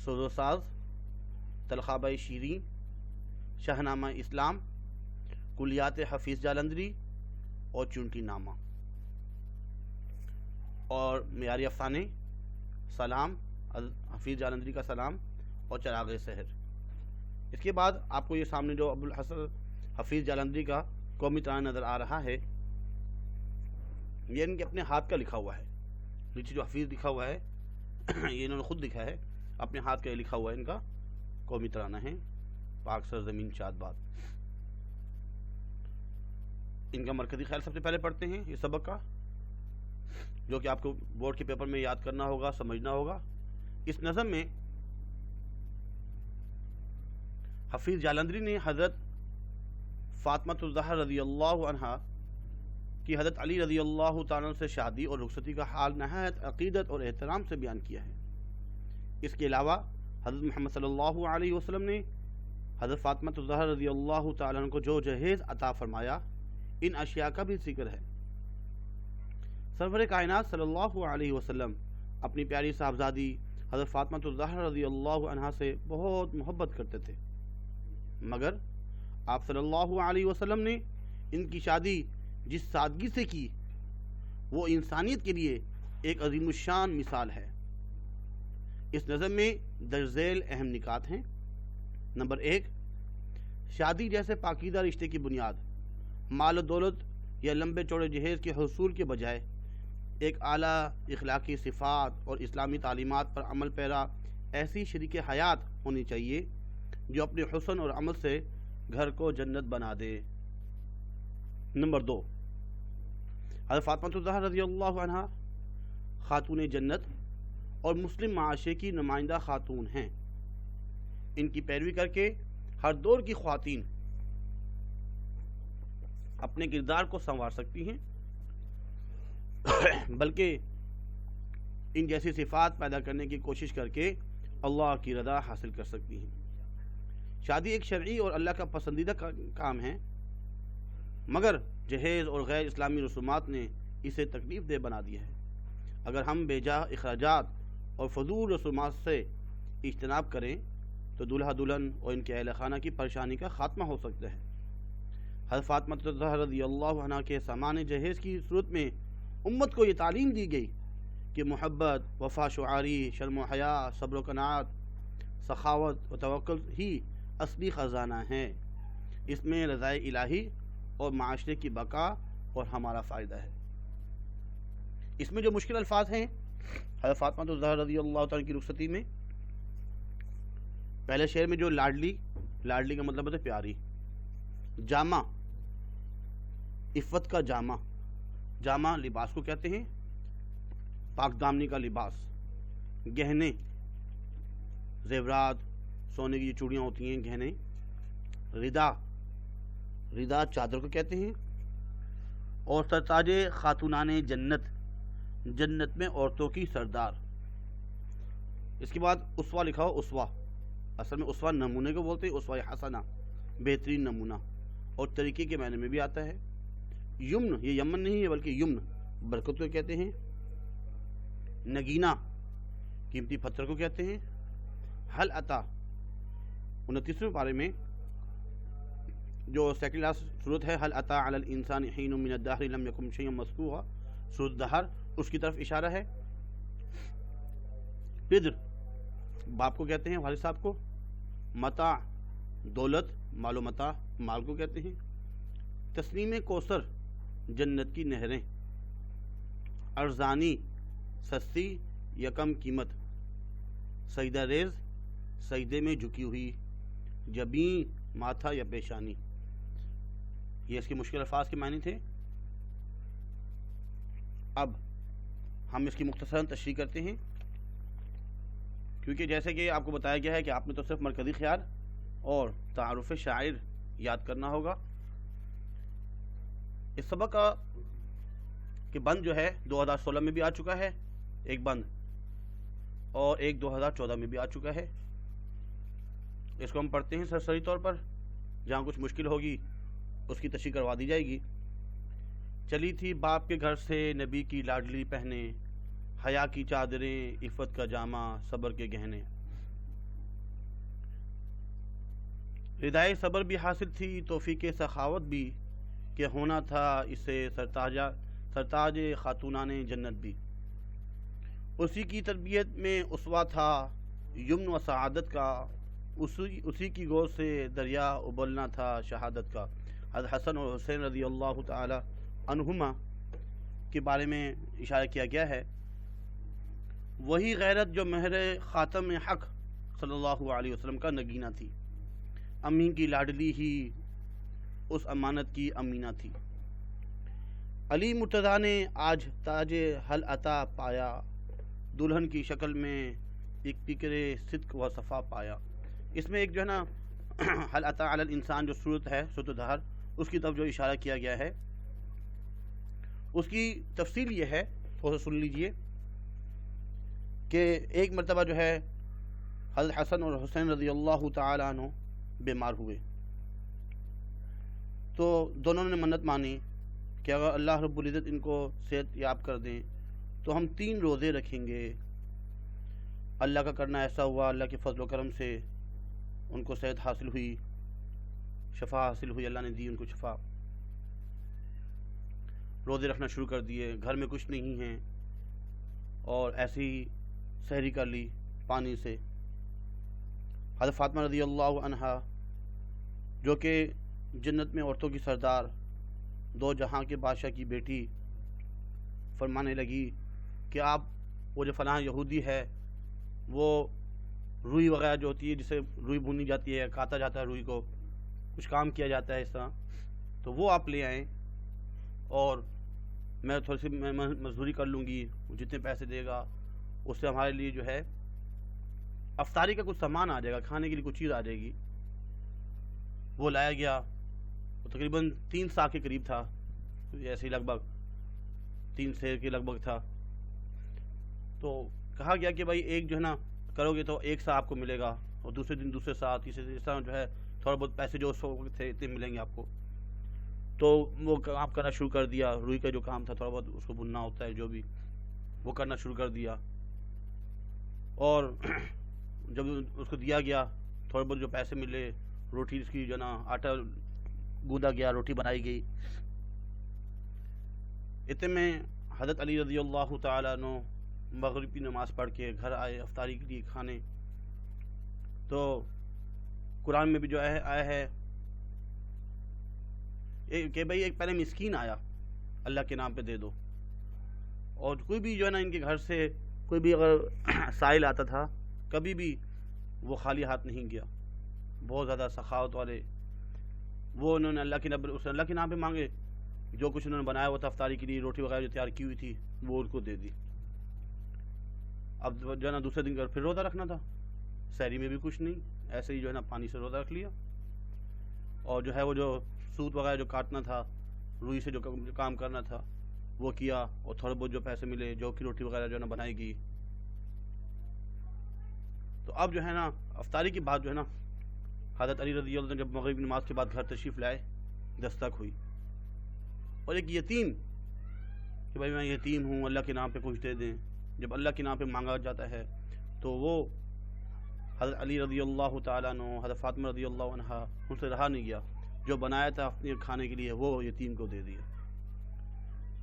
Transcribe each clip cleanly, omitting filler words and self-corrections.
سوز و ساز، تلخابہ شیریں، شاہنامہ اسلام، کلیات حفیظ جالندری اور چونٹی نامہ، اور معیاری افسانے، سلام، حفیظ جالندری کا سلام اور چراغ سحر۔ اس کے بعد آپ کو یہ سامنے جو ابوالحسن حفیظ جالندری کا قومی ترانہ نظر آ رہا ہے، یہ ان کے اپنے ہاتھ کا لکھا ہوا ہے۔ نیچے جو حفیظ لکھا ہوا ہے یہ انہوں نے خود لکھا ہے، اپنے ہاتھ کا لکھا ہوا ہے، ان کا قومی ترانہ ہے پاک سرزمین شاد باد۔ ان کا مرکزی خیال سب سے پہلے پڑھتے ہیں یہ سبق کا، جو کہ آپ کو بورڈ کے پیپر میں یاد کرنا ہوگا، سمجھنا ہوگا۔ اس نظم میں حفیظ جالندری نے حضرت فاطمۃ الزہرا رضی اللہ عنہا کی حضرت علی رضی اللہ تعالیٰ سے شادی اور رخصتی کا حال نہایت عقیدت اور احترام سے بیان کیا ہے۔ اس کے علاوہ حضرت محمد صلی اللہ علیہ وسلم نے حضرت فاطمۃ الزہرا رضی اللہ تعالیٰ عنہ کو جو جہیز عطا فرمایا، ان اشیاء کا بھی ذکر ہے۔ سرور کائنات صلی اللہ علیہ وسلم اپنی پیاری صاحبزادی حضرت فاطمۃ الزہرا رضی اللہ عنہا سے بہت محبت کرتے تھے، مگر آپ صلی اللہ علیہ وسلم نے ان کی شادی جس سادگی سے کی، وہ انسانیت کے لیے ایک عظیم الشان مثال ہے۔ اس نظم میں درج ذیل اہم نکات ہیں۔ نمبر 1، شادی جیسے پاکیزہ رشتے کی بنیاد مال و دولت یا لمبے چوڑے جہیز کے حصول کے بجائے ایک اعلیٰ اخلاقی صفات اور اسلامی تعلیمات پر عمل پیرا ایسی شریک حیات ہونی چاہیے جو اپنے حسن اور عمل سے گھر کو جنت بنا دے۔ نمبر 2، حضرت فاطمۃ الزہرا رضی اللہ عنہا خاتون جنت اور مسلم معاشرے کی نمائندہ خاتون ہیں۔ ان کی پیروی کر کے ہر دور کی خواتین اپنے کردار کو سنوار سکتی ہیں، بلکہ ان جیسی صفات پیدا کرنے کی کوشش کر کے اللہ کی رضا حاصل کر سکتی ہیں۔ شادی ایک شرعی اور اللہ کا پسندیدہ کام ہے، مگر جہیز اور غیر اسلامی رسومات نے اسے تکلیف دہ بنا دیا ہے۔ اگر ہم بے جا اخراجات اور فضول رسومات سے اجتناب کریں تو دولہا دلہن اور ان کے اہل خانہ کی پریشانی کا خاتمہ ہو سکتا ہے۔ حضرت فاطمۃ الزہرا رضی اللہ عنہا کے سامان جہیز کی صورت میں امت کو یہ تعلیم دی گئی کہ محبت، وفا شعاری، شرم و حیا، صبر و قناعت، سخاوت و توکل ہی اصلی خزانہ ہے۔ اس میں رضائے الہی اور معاشرے کی بقا اور ہمارا فائدہ ہے۔ اس میں جو مشکل الفاظ ہیں حضرت فاطمۃ الزہرا رضی اللہ تعالیٰ کی رخصتی میں، پہلے شعر میں جو لاڈلی کا مطلب ہے پیاری، جامہ، عفت کا جامہ، جامہ لباس کو کہتے ہیں، پاک دامنی کا لباس، گہنے، زیورات، سونے کی جو چوڑیاں ہوتی ہیں، گہنے، ردا چادر کو کہتے ہیں، اور سرتاج خاتونان جنت، جنت میں عورتوں کی سردار۔ اس کے بعد اسوہ لکھا ہو، اسوہ اصل میں اسوہ نمونے کو بولتے ہیں، اسوہ حسنہ، بہترین نمونہ، اور طریقے کے معنی میں بھی آتا ہے۔ یمن، یہ یمن نہیں ہے بلکہ یمن، برکت کو کہتے ہیں۔ نگینہ، قیمتی پتھر کو کہتے ہیں۔ حل عطا، 29ویں پارے میں جو سیکنڈ لاسٹ صورت ہے، حل عطا علی الانسان حین من الدہر لم یکن شیئا مذکورا، صورت دہر، اس کی طرف اشارہ ہے۔ پدر، باپ کو کہتے ہیں، والد صاحب کو۔ متاع، دولت، مال و متاع، مال کو کہتے ہیں۔ تسنیم کوثر، جنت کی نہریں۔ ارزانی، سستی یا کم قیمت۔ سجدہ ریز، سجدے میں جھکی ہوئی۔ جبین، ماتھا یا پیشانی۔ یہ اس کے مشکل الفاظ کے معنی تھے۔ اب ہم اس کی مختصراً تشریح کرتے ہیں، کیونکہ جیسے کہ آپ کو بتایا گیا ہے کہ آپ نے تو صرف مرکزی خیال اور تعارف شاعر یاد کرنا ہوگا۔ اس سبق کا کہ بند جو ہے 2016 میں بھی آ چکا ہے ایک بند، اور ایک 2014 میں بھی آ چکا ہے۔ اس کو ہم پڑھتے ہیں سرسری طور پر، جہاں کچھ مشکل ہوگی اس کی تشریح کروا دی جائے گی۔ چلی تھی باپ کے گھر سے نبی کی لاڈلی پہنے، حیا کی چادریں، عفت کا جامہ، صبر کے گہنے۔ ردائے صبر بھی حاصل تھی، توفیق سخاوت بھی، کہ ہونا تھا اسے سرتاج خاتونان جنت بھی۔ اسی کی تربیت میں اسوہ تھا یمن و سعادت کا، اسی کی گود سے دریا ابلنا تھا شہادت کا۔ حضرت حسن اور حسین رضی اللہ تعالی عنہما کے بارے میں اشارہ کیا گیا ہے، وہی غیرت جو مہر خاتم حق صلی اللہ علیہ وسلم کا نگینہ تھی، امین کی لاڈلی ہی اس امانت کی امینہ تھی۔ علی مرتضیٰ نے آج تاج حل عطا پایا، دلہن کی شکل میں ایک فکرے صدق و صفا پایا۔ اس میں ایک جو ہے نا حل عطا علی الانسان جو صورت ہے، صورت دہر، اس کی طرف جو اشارہ کیا گیا ہے، اس کی تفصیل یہ ہے، تھوڑا سن لیجئے کہ ایک مرتبہ جو ہے حضرت حسن اور حسین رضی اللہ تعالی عنہ بیمار ہوئے، تو دونوں نے منت مانی کہ اگر اللہ رب العزت ان کو صحت یاب کر دیں تو ہم 3 روزے رکھیں گے۔ اللہ کا کرنا ایسا ہوا، اللہ کے فضل و کرم سے ان کو صحت حاصل ہوئی، شفا حاصل ہوئی، اللہ نے دی ان کو شفا۔ روزے رکھنا شروع کر دیے، گھر میں کچھ نہیں ہیں، اور ایسی ہی سحری کر لی پانی سے۔ حضرت فاطمہ رضی اللہ عنہا جو کہ جنت میں عورتوں کی سردار، 2 جہاں کے بادشاہ کی بیٹی، فرمانے لگی کہ آپ وہ جو فلاں یہودی ہے، وہ روئی وغیرہ جو ہوتی ہے، جسے روئی بھونی جاتی ہے، کاتا جاتا ہے روئی کو، کچھ کام کیا جاتا ہے اس طرح، تو وہ آپ لے آئیں اور میں تھوڑی سی مزدوری کر لوں گی، جتنے پیسے دے گا اس سے ہمارے لیے جو ہے افطاری کا کچھ سامان آ جائے گا، کھانے کے لیے کچھ چیز آ جائے گی۔ وہ لایا گیا، وہ تقریباً 3 سا کے قریب تھا، ایسے ہی لگ بھگ 3 سیر کے لگ بھگ تھا۔ تو کہا گیا کہ بھائی ایک جو ہے نا کرو گے تو 1 سا آپ کو ملے گا، اور دوسرے دن دوسرے سا، تیسرے اس طرح جو ہے تھوڑا بہت پیسے جو اس وقت تھے اتنے ملیں گے آپ کو۔ تو وہ کام کرنا شروع کر دیا، روئی کا جو کام تھا تھوڑا بہت اس کو بننا ہوتا ہے جو بھی، وہ کرنا شروع کر دیا۔ اور جب اس کو دیا گیا تھوڑے بہت جو پیسے ملے، روٹی اس کی جو نا آٹا گوندا گیا، روٹی بنائی گئی۔ اتنے میں حضرت علی رضی اللہ تعالیٰ عنہ مغرب کی نماز پڑھ کے گھر آئے افطاری کے لیے کھانے۔ تو قرآن میں بھی جو آیا ہے کہ بھائی ایک پہلے مسکین آیا، اللہ کے نام پہ دے دو، اور کوئی بھی جو ہے نا ان کے گھر سے کوئی بھی اگر سائل آتا تھا کبھی بھی وہ خالی ہاتھ نہیں گیا، بہت زیادہ سخاوت والے۔ وہ انہوں نے اللہ کے نام پہ مانگے، جو کچھ انہوں نے بنایا ہوا تھا افطاری کے لیے، روٹی وغیرہ جو تیار کی ہوئی تھی وہ ان کو دے دی۔ اب جو ہے نا دوسرے دن کا پھر روزہ رکھنا تھا، سحری میں بھی کچھ نہیں، ایسے ہی جو ہے نا پانی سے روزہ رکھ لیا، اور جو ہے وہ جو سوت وغیرہ جو کاٹنا تھا، روئی سے جو کام کرنا تھا وہ کیا، اور تھوڑے بہت جو پیسے ملے، جو کی روٹی وغیرہ جو ہے نا بنائی گئی۔ تو اب جو ہے نا افطاری کی بات جو ہے نا حضرت علی رضی اللہ عنہ جب مغرب نماز کے بعد گھر تشریف لائے، دستک ہوئی، اور ایک یتیم کہ بھائی میں یتیم ہوں، اللہ کے نام پہ کچھ دے دیں۔ جب اللہ کے نام پہ مانگا جاتا ہے تو وہ حضرت علی رضی اللہ تعالیٰ عنہ، حضرت فاطمہ رضی اللہ عنہ، ان سے رہا نہیں گیا، جو بنایا تھا اپنے کھانے کے لیے وہ یتیم کو دے دیا۔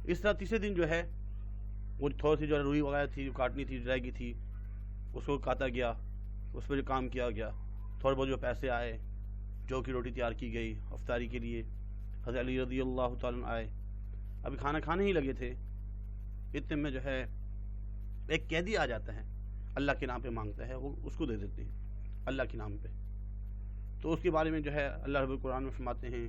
اس طرح تیسرے دن جو ہے وہ تھوڑی سی جو روئی وغیرہ تھی جو کاٹنی تھی، رہ گئی تھی، اس کو کاتا گیا، اس پہ جو کام کیا گیا، تھوڑے بہت جو پیسے آئے، جو کی روٹی تیار کی گئی افطاری کے لیے۔ حضرت علی رضی اللہ تعالیٰ عنہ آئے، ابھی کھانا کھانے ہی لگے تھے، اتنے میں جو ہے ایک قیدی آ جاتا ہے، اللہ کے نام پہ مانگتا ہے، وہ اس کو دے دیتے ہیں اللہ کے نام پہ۔ تو اس کے بارے میں جو ہے اللہ رب القرآن میں فرماتے ہیں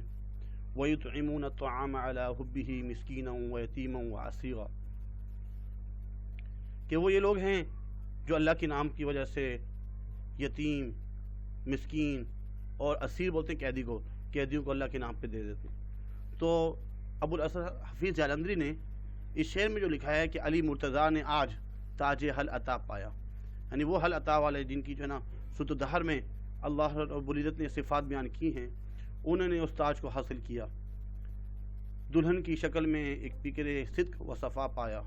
وَيُطْعِمُونَ الطَّعَامَ عَلَىٰ حُبِّهِ مِسْكِينًا وَيَتِيمًا وَأَسِيرًا، کہ وہ یہ لوگ ہیں جو اللہ کے نام کی وجہ سے یتیم، مسکین اور اسیر بولتے ہیں قیدی کو، قیدیوں کو اللہ کے نام پہ دے دیتے ہیں۔ تو ابو الاسد حفیظ جالندری نے اس شعر میں جو لکھا ہے کہ علی مرتضیٰ نے آج تاج حل عطا پایا، یعنی وہ حل عطا والے جن کی جو ہے نا سورۃ الدہر میں اللہ رب العزت نے صفات بیان کی ہیں، انہوں نے اس تاج کو حاصل کیا، دلہن کی شکل میں ایک فکر صدق و صفا پایا۔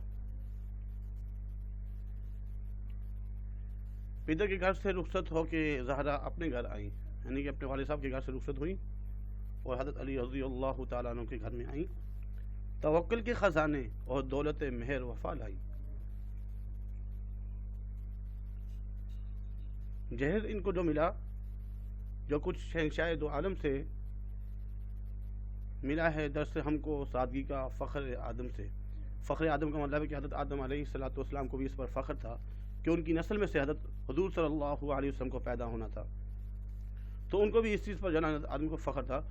پدر کے گھر سے رخصت ہو کے زہرا اپنے گھر آئیں، یعنی کہ اپنے والد صاحب کے گھر سے رخصت ہوئیں اور حضرت علی رضی اللہ تعالیٰ عنہ کے گھر میں آئیں، توکل کے خزانے اور دولت مہر وفا لائی۔ جہیز ان کو جو ملا، جو کچھ شہنشاہ دو عالم سے ملا ہے، درس ہم کو سادگی کا فخر آدم سے۔ فخر آدم کا مطلب ہے کہ حضرت آدم علیہ السلام کو بھی اس پر فخر تھا کہ ان کی نسل میں سے حضرت حضور صلی اللہ علیہ وسلم کو پیدا ہونا تھا، تو ان کو بھی اس چیز پر جو ہے حضرت آدم کو فخر تھا۔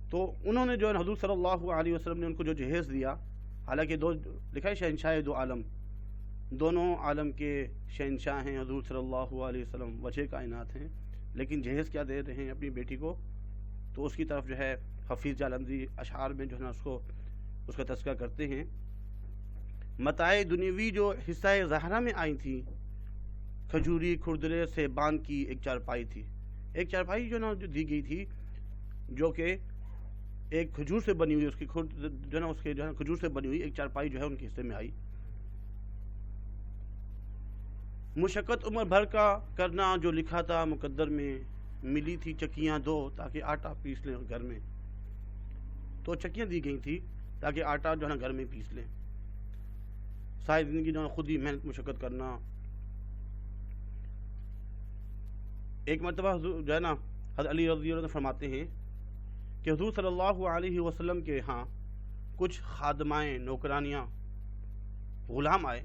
تو انہوں نے جو ہے حضور صلی اللہ علیہ وسلم نے ان کو جو جہیز دیا، حالانکہ دو لکھا ہے شہنشاہ دو عالم، دونوں عالم کے شہنشاہ ہیں حضور صلی اللہ علیہ وسلم، وجہ کائنات ہیں، لیکن جہیز کیا دے رہے ہیں اپنی بیٹی کو؟ تو اس کی طرف جو ہے حفیظ جالندی اشعار میں جو ہے نا اس کا تذکرہ کرتے ہیں۔ متاع دنیوی جو حصہ زہرا میں آئی تھی، کھجوری کھردرے سے باندھ کی ایک چارپائی تھی۔ ایک چارپائی جو نا جو دی گئی تھی، جو کہ ایک کھجور سے بنی ہوئی، اس کی جو نا اس کے جو ہے کھجور سے بنی ہوئی ایک چارپائی جو ہے ان کے حصے میں آئی۔ مشقت عمر بھر کا کرنا جو لکھا تھا مقدر میں، ملی تھی چکیاں دو تاکہ آٹا پیس لیں گھر میں۔ تو چکیاں دی گئی تھی تاکہ آٹا جو ہے نا گھر میں پیس لیں۔ ساری زندگی جو ہے خود ہی محنت مشقت کرنا۔ ایک مرتبہ جو ہے نا حضرت علی رضی اللہ عنہ فرماتے ہیں کہ حضور صلی اللہ علیہ وسلم کے ہاں کچھ خادمائیں، نوکرانیاں، غلام آئے،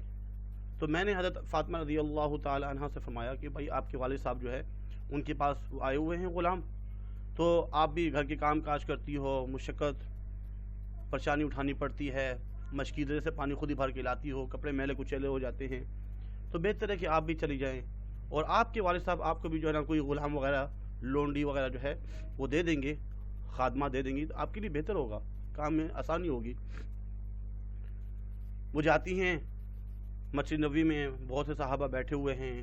تو میں نے حضرت فاطمہ رضی اللہ تعالی عنہ سے فرمایا کہ بھائی آپ کے والد صاحب جو ہے ان کے پاس آئے ہوئے ہیں غلام، تو آپ بھی گھر کے کام کاج کرتی ہو، مشقت پریشانی اٹھانی پڑتی ہے، مشکیدرے سے پانی خود ہی بھر کے لاتی ہو، کپڑے میلے کچیلے ہو جاتے ہیں، تو بہتر ہے کہ آپ بھی چلی جائیں، اور آپ کے والد صاحب آپ کو بھی جو ہے نا کوئی غلام وغیرہ، لونڈی وغیرہ جو ہے وہ دے دیں گے، خادمہ دے دیں گی، تو آپ کے لیے بہتر ہوگا، کام میں آسانی ہوگی۔ وہ جاتی ہیں، مسجد نبوی میں بہت سے صحابہ بیٹھے ہوئے ہیں،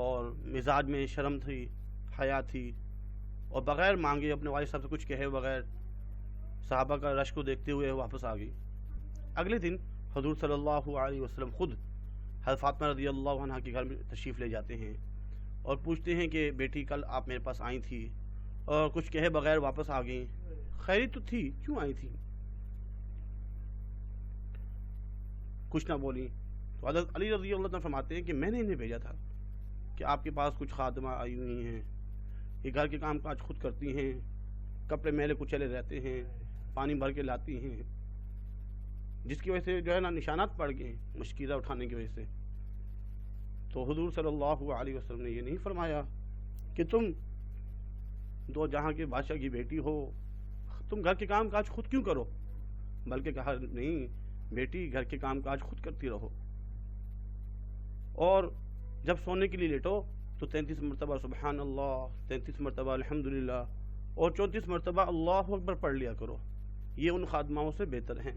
اور مزاج میں شرم تھی، حیا تھی، اور بغیر مانگے اپنے والد صاحب سے کچھ کہے بغیر صحابہ کا رش کو دیکھتے ہوئے واپس آ گئی۔ اگلے دن حضور صلی اللہ علیہ وسلم خود حضرت فاطمہ رضی اللہ عنہ کے گھر میں تشریف لے جاتے ہیں اور پوچھتے ہیں کہ بیٹی کل آپ میرے پاس آئی تھی اور کچھ کہے بغیر واپس آ گئیں، خیری تو تھی، کیوں آئی تھی؟ کچھ نہ بولی۔ تو حضرت علی رضی اللہ عنہ فرماتے ہیں کہ میں نے انہیں بھیجا تھا کہ آپ کے پاس کچھ خادمہ آئی ہوئی ہیں، یہ گھر کے کام کاج خود کرتی ہیں، کپڑے میلے کچیلے رہتے ہیں، پانی بھر کے لاتی ہیں، جس کی وجہ سے جو ہے نا نشانات پڑ گئے مشکلات اٹھانے کی وجہ سے۔ تو حضور صلی اللہ علیہ وسلم نے یہ نہیں فرمایا کہ تم دو جہاں کے بادشاہ کی بیٹی ہو، تم گھر کے کام کاج خود کیوں کرو، بلکہ کہا نہیں بیٹی گھر کے کام کاج خود کرتی رہو، اور جب سونے کے لیے لیٹو تو 33 مرتبہ سبحان اللہ، 33 مرتبہ الحمدللہ، اور 34 مرتبہ اللہ اکبر پڑھ لیا کرو، یہ ان خادماؤں سے بہتر ہیں۔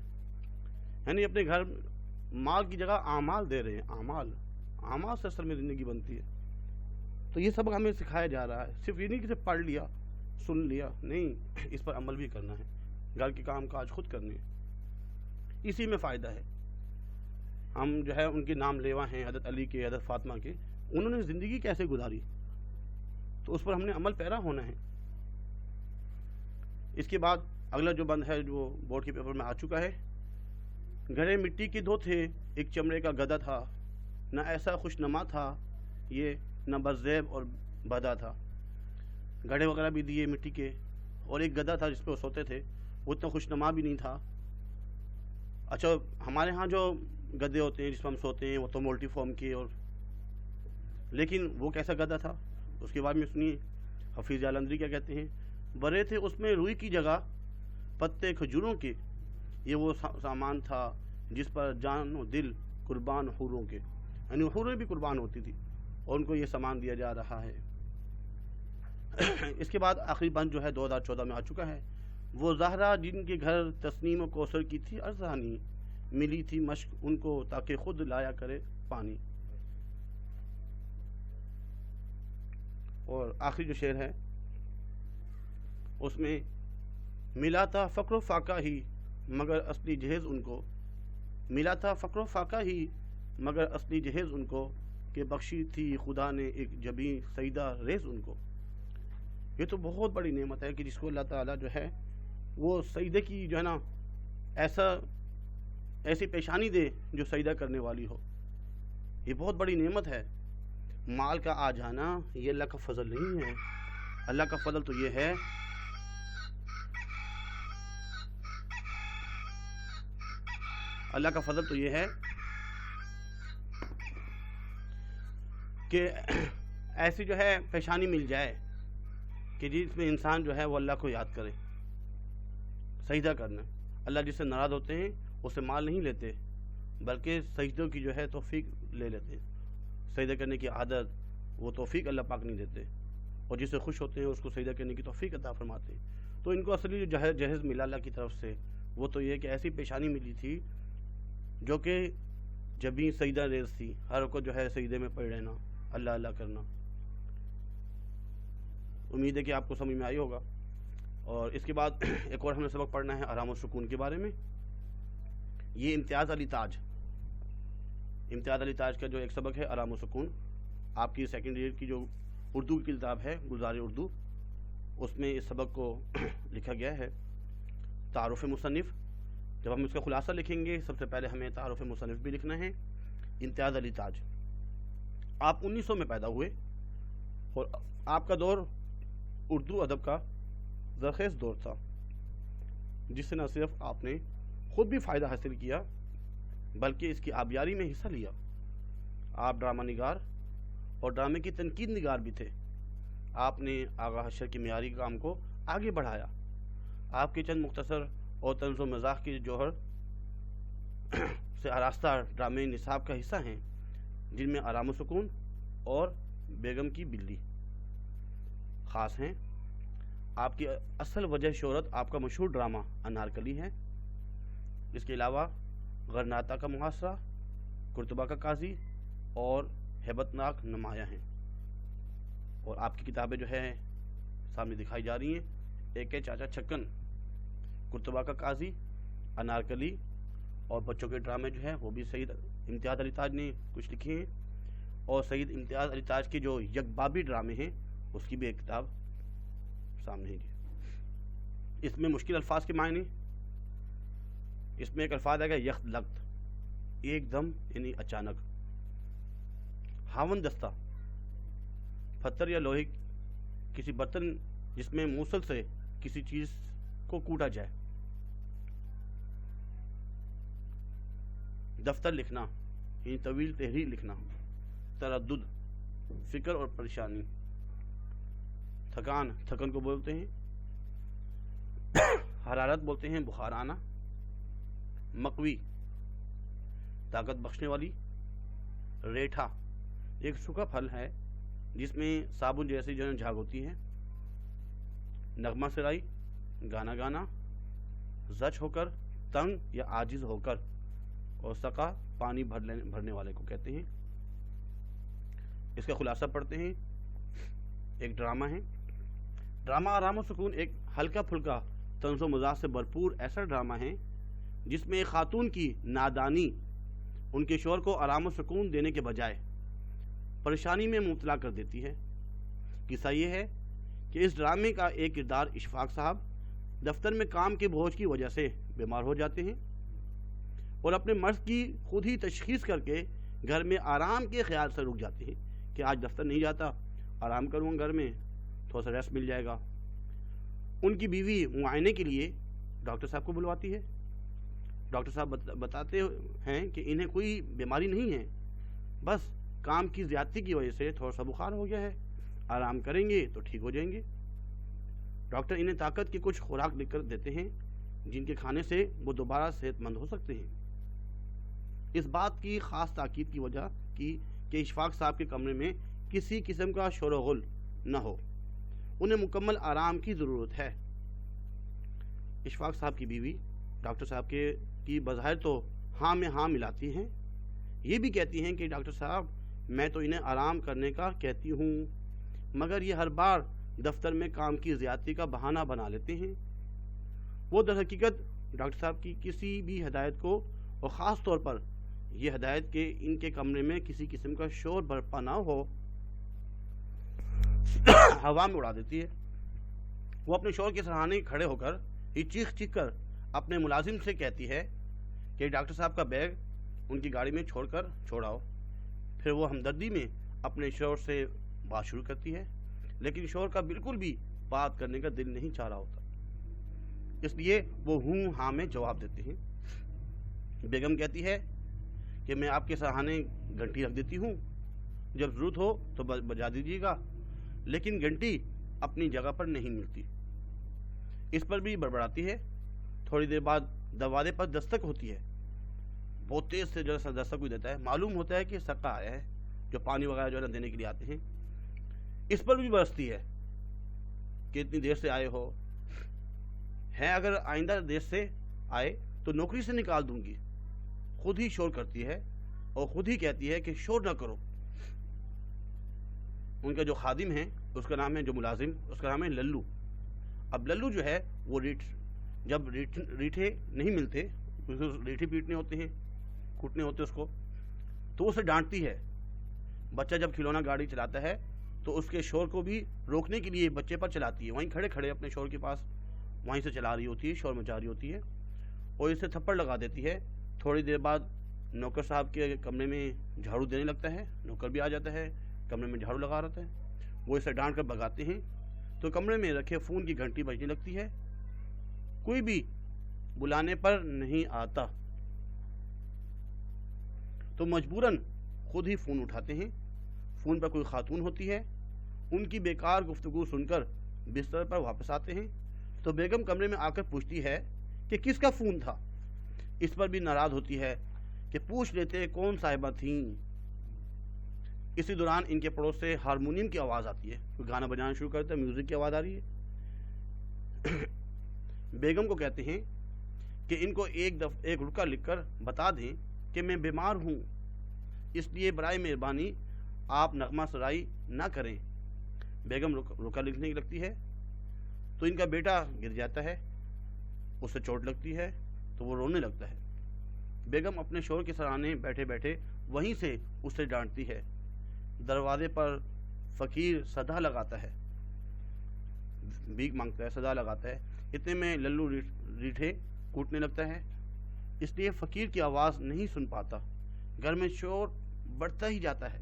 یعنی اپنے گھر مال کی جگہ اعمال دے رہے ہیں، اعمال سے اصل میں زندگی بنتی ہے۔ تو یہ سبق ہمیں سکھایا جا رہا ہے، صرف یہ نہیں کہ صرف پڑھ لیا سن لیا، نہیں، اس پر عمل بھی کرنا ہے، گھر کے کام کاج خود کرنے، اسی میں فائدہ ہے۔ ہم جو ہے ان کے نام لیوا ہیں، حضرت علی کے، حضرت فاطمہ کے، انہوں نے زندگی کیسے گزاری، تو اس پر ہم نے عمل پیرا ہونا ہے۔ اس کے بعد اگلا جو بند ہے جو بورڈ کے پیپر میں آ چکا ہے، گھڑے مٹی کے دو تھے، ایک چمڑے کا گدا تھا، نہ ایسا خوش نما تھا یہ، نہ بزیب اور بدا تھا۔ گھڑے وغیرہ بھی دیے مٹی کے، اور ایک گدا تھا جس پہ وہ سوتے تھے، وہ اتنا خوش نما بھی نہیں تھا۔ اچھا ہمارے ہاں جو گدے ہوتے ہیں جس پہ ہم سوتے ہیں وہ تو مولٹی فارم کے، اور لیکن وہ کیسا گدا تھا اس کے بارے میں سنیے، حفیظ جالندری کیا کہتے ہیں، برے تھے اس میں روئی کی جگہ پتے کھجوروں کے، یہ وہ سامان تھا جس پر جان و دل قربان حوروں کے، یعنی حوریں بھی قربان ہوتی تھی اور ان کو یہ سامان دیا جا رہا ہے۔ اس کے بعد آخری بند جو ہے 2014 میں آ چکا ہے، وہ زہرا جن کے گھر تسنیم و کوثر کی تھی ارزانی، ملی تھی مشق ان کو تاکہ خود لایا کرے پانی۔ اور آخری جو شعر ہے اس میں ملا تھا فقر و فاقہ ہی مگر اصلی جہیز ان کو، ملا تھا فقر و فاقہ ہی مگر اصلی جہیز ان کو، کہ بخشی تھی خدا نے ایک جبیں سیدہ ریز ان کو۔ یہ تو بہت بڑی نعمت ہے کہ جس کو اللہ تعالیٰ جو ہے وہ سجدے کی جو ہے نا ایسی پیشانی دے جو سجدہ کرنے والی ہو. یہ بہت بڑی نعمت ہے. مال کا آ جانا یہ اللہ کا فضل نہیں ہے. اللہ کا فضل تو یہ ہے کہ ایسی جو ہے پیشانی مل جائے کہ جس میں انسان جو ہے وہ اللہ کو یاد کرے. سجدہ کرنا، اللہ جس سے ناراض ہوتے ہیں اسے مال نہیں لیتے بلکہ سجدوں کی جو ہے توفیق لے لیتے ہیں. سجدہ کرنے کی عادت وہ توفیق اللہ پاک نہیں دیتے، اور جس سے خوش ہوتے ہیں اس کو سجدہ کرنے کی توفیق عطا فرماتے ہیں. تو ان کو اصلی جو جہز ملا اللہ کی طرف سے وہ تو یہ کہ ایسی پیشانی ملی تھی جو کہ جب ہی سجدہ ریز تھی، ہر وقت جو ہے سجدے میں پڑ رہنا، اللہ اللہ کرنا. امید ہے کہ آپ کو سمجھ میں آئی ہوگا. اور اس کے بعد ایک اور ہم نے سبق پڑھنا ہے آرام و سکون کے بارے میں. یہ امتیاز علی تاج کا جو ایک سبق ہے آرام و سکون، آپ کی سیکنڈ ایئر کی جو اردو کی کتاب ہے گلزار اردو، اس میں اس سبق کو لکھا گیا ہے. تعارف مصنف، جب ہم اس کا خلاصہ لکھیں گے سب سے پہلے ہمیں تعارف مصنف بھی لکھنا ہے. امتیاز علی تاج، آپ 1900 میں پیدا ہوئے اور آپ کا دور اردو ادب کا زرخیز دور تھا، جس سے نہ صرف آپ نے خود بھی فائدہ حاصل کیا بلکہ اس کی آبیاری میں حصہ لیا. آپ ڈرامہ نگار اور ڈرامے کی تنقید نگار بھی تھے. آپ نے آغا حشر کے معیاری کام کو آگے بڑھایا. آپ کے چند مختصر اور طنز و مزاح کے جوہر سے آراستہ ڈرامے نصاب کا حصہ ہیں، جن میں آرام و سکون اور بیگم کی بلی خاص ہیں. آپ کی اصل وجہ شہرت آپ کا مشہور ڈرامہ انارکلی ہے. اس کے علاوہ غرناطہ کا محاصرہ، قرطبہ کا قاضی اور ہیبت ناک نمایاں ہیں. اور آپ کی کتابیں جو ہے سامنے دکھائی جا رہی ہیں. ایک ہے چاچا چھکن، قرطبہ کا قاضی، انارکلی اور بچوں کے ڈرامے جو ہیں وہ بھی سید امتیاز علی تاج نے کچھ لکھے ہیں. اور سید امتیاز علی تاج کے جو یک بابی ڈرامے ہیں اس کی بھی ایک کتاب سامنے ہے. اس میں مشکل الفاظ کے معنی، اس میں ایک الفاظ آئے گا یخت لخت، ایک دم یعنی اچانک. ہاون دستہ، پتھر یا لوہے کسی برتن جس میں موصل سے کسی چیز کو کوٹا جائے. دفتر لکھنا یعنی طویل تحریر لکھنا. تردد، فکر اور پریشانی. تھکن کو بولتے ہیں حرارت، بولتے ہیں بخار آنا. مقوی، طاقت بخشنے والی. ریٹھا ایک سوکھا پھل ہے جس میں صابن جیسی جو جھاگ ہوتی ہے. نغمہ سرائی، گانا گانا. زچ ہو کر، تنگ یا عاجز ہو کر. اور سقا پانی بھرنے والے کو کہتے ہیں. اس کا خلاصہ پڑھتے ہیں. ایک ڈرامہ ہے. ڈرامہ آرام و سکون ایک ہلکا پھلکا طنز و مزاح سے بھرپور ایسا ڈرامہ ہے جس میں ایک خاتون کی نادانی ان کے شوہر کو آرام و سکون دینے کے بجائے پریشانی میں مبتلا کر دیتی ہے. قصہ یہ ہے کہ اس ڈرامے کا ایک کردار اشفاق صاحب دفتر میں کام کے بوجھ کی وجہ سے بیمار ہو جاتے ہیں اور اپنے مرض کی خود ہی تشخیص کر کے گھر میں آرام کے خیال سے رک جاتے ہیں کہ آج دفتر نہیں جاتا، آرام کروں گھر میں، تھوڑا سا ریسٹ مل جائے گا. ان کی بیوی معائنے کے لیے ڈاکٹر صاحب کو بلواتی ہے. ڈاکٹر صاحب بتاتے ہیں کہ انہیں کوئی بیماری نہیں ہے، بس کام کی زیادتی کی وجہ سے تھوڑا سا بخار ہو گیا ہے، آرام کریں گے تو ٹھیک ہو جائیں گے. ڈاکٹر انہیں طاقت کی کچھ خوراک لکھ کر دیتے ہیں جن کے کھانے سے وہ دوبارہ صحت مند ہو سکتے ہیں. اس بات کی خاص تاکید کی وجہ کی کہ اشفاق صاحب کے کمرے میں کسی قسم کا شور و غل نہ ہو، انہیں مکمل آرام کی ضرورت ہے. اشفاق صاحب کی بیوی ڈاکٹر صاحب کی بظاہر تو ہاں میں ہاں ملاتی ہیں. یہ بھی کہتی ہیں کہ ڈاکٹر صاحب میں تو انہیں آرام کرنے کا کہتی ہوں، مگر یہ ہر بار دفتر میں کام کی زیادتی کا بہانہ بنا لیتے ہیں. وہ در حقیقت ڈاکٹر صاحب کی کسی بھی ہدایت کو، اور خاص طور پر یہ ہدایت کہ ان کے کمرے میں کسی قسم کا شور برپا نہ ہو، ہوا میں اڑا دیتی ہے. وہ اپنے شوہر کے سراہانے کھڑے ہو کر ہی چیخ چیخ کر اپنے ملازم سے کہتی ہے کہ ڈاکٹر صاحب کا بیگ ان کی گاڑی میں چھوڑاؤ. پھر وہ ہمدردی میں اپنے شوہر سے بات شروع کرتی ہے، لیکن شوہر کا بالکل بھی بات کرنے کا دل نہیں چاہ رہا ہوتا، اس لیے وہ ہوں ہاں میں جواب دیتے ہیں. بیگم کہتی ہے کہ میں آپ کے سراہانے گھنٹی رکھ دیتی ہوں، جب ضرورت ہو تو بجا دیجیے گا، لیکن گھنٹی اپنی جگہ پر نہیں ملتی. اس پر بھی بڑبڑاتی ہے. تھوڑی دیر بعد دروازے پر دستک ہوتی ہے. بہت تیز سے جو دستک بھی دیتا ہے. معلوم ہوتا ہے کہ سقا آیا ہے، جو پانی وغیرہ جو ہے نا دینے کے لیے آتے ہیں. اس پر بھی برستی ہے کہ اتنی دیر سے آئے ہو، ہے اگر آئندہ دیر سے آئے تو نوکری سے نکال دوں گی. خود ہی شور کرتی ہے اور خود ہی کہتی ہے کہ شور نہ کرو. ان کا جو خادم ہے اس کا نام ہے، جو ملازم اس کا نام ہے للو. اب للو جو ہے وہ جب ریٹھے نہیں ملتے، ریٹھے پیٹنے ہوتے ہیں، کوٹنے ہوتے اس کو، تو اسے ڈانٹتی ہے. بچہ جب کھلونا گاڑی چلاتا ہے تو اس کے شور کو بھی روکنے کے لیے بچے پر چلاتی ہے. وہیں کھڑے کھڑے اپنے شور کے پاس وہیں سے چلا رہی ہوتی ہے، شور مچا رہی ہوتی ہے اور اسے تھپڑ لگا دیتی ہے. تھوڑی دیر بعد نوکر صاحب کے کمرے میں جھاڑو دینے لگتا ہے. نوکر بھی آ جاتا ہے، کمرے میں جھاڑو لگا رہتا ہے. وہ اسے ڈانٹ کر بھگاتے ہیں تو کمرے میں رکھے فون کی گھنٹی بجنے لگتی ہے. کوئی بھی بلانے پر نہیں آتا تو مجبوراً خود ہی فون اٹھاتے ہیں. فون پر کوئی خاتون ہوتی ہے. ان کی بیکار گفتگو سن کر بستر پر واپس آتے ہیں تو بیگم کمرے میں آ کر پوچھتی ہے کہ کس کا فون تھا. اس پر بھی ناراض ہوتی ہے کہ پوچھ لیتے کون صاحبہ تھیں. اسی دوران ان کے پڑوس سے ہارمونیم کی آواز آتی ہے. کوئی گانا بجانا شروع کرتا ہے، میوزک کی آواز آ رہی ہے. بیگم کو کہتے ہیں کہ ان کو ایک رکا لکھ کر بتا دیں کہ میں بیمار ہوں، اس لیے برائے مہربانی آپ نغمہ سرائی نہ کریں. بیگم رکا لکھنے لگتی ہے تو ان کا بیٹا گر جاتا ہے، اسے چوٹ لگتی ہے تو وہ رونے لگتا ہے. بیگم اپنے شوہر کے سراہانے بیٹھے بیٹھے وہیں سے اسے ڈانٹتی ہے. دروازے پر فقیر صدا لگاتا ہے، بھیک مانگتا ہے، صدا لگاتا ہے. اتنے میں للو ریٹھے کوٹنے لگتا ہے، اس لیے فقیر کی آواز نہیں سن پاتا. گھر میں شور بڑھتا ہی جاتا ہے.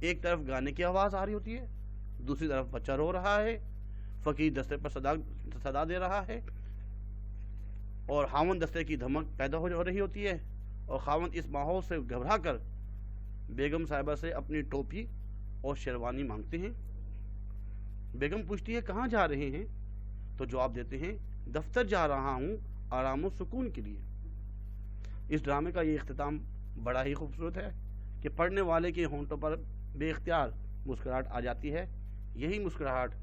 ایک طرف گانے کی آواز آ رہی ہوتی ہے، دوسری طرف بچہ رو رہا ہے. فقیر دستے پر صدا دے رہا ہے اور خاوند دستے کی دھمک پیدا ہو رہی ہوتی ہے. اور خاوند اس ماحول سے گھبرا کر بیگم صاحبہ سے اپنی ٹوپی اور شیروانی مانگتے ہیں. بیگم پوچھتی ہے کہاں جا رہے ہیں تو جواب دیتے ہیں دفتر جا رہا ہوں آرام و سکون کے لیے. اس ڈرامے کا یہ اختتام بڑا ہی خوبصورت ہے کہ پڑھنے والے کے ہونٹوں پر بے اختیار مسکراہٹ آ جاتی ہے. یہی مسکراہٹ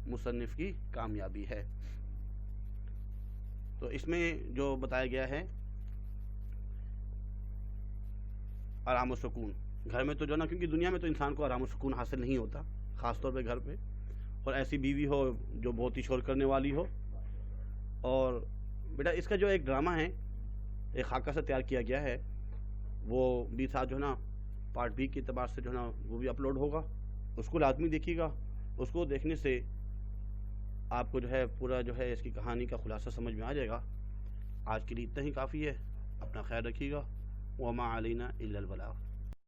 مصنف کی کامیابی ہے. تو اس میں جو بتایا گیا ہے آرام و سکون گھر میں، تو جو نا کیونکہ دنیا میں تو انسان کو آرام و سکون حاصل نہیں ہوتا، خاص طور پہ گھر پہ، اور ایسی بیوی ہو جو بہت ہی شور کرنے والی ہو. اور بیٹا اس کا جو ایک ڈرامہ ہے ایک خاکہ سے تیار کیا گیا ہے، وہ بھی ساتھ جو ہے نا پارٹ بی کے اعتبار سے جو ہے نا وہ بھی اپلوڈ ہوگا. اس کو لازمی دیکھیے گا. اس کو دیکھنے سے آپ کو جو ہے پورا جو ہے اس کی کہانی کا خلاصہ سمجھ میں آ جائے گا. آج کے لیے اتنا ہی کافی ہے. اپنا خیال رکھیے گا. وما علینا الا البلاغ.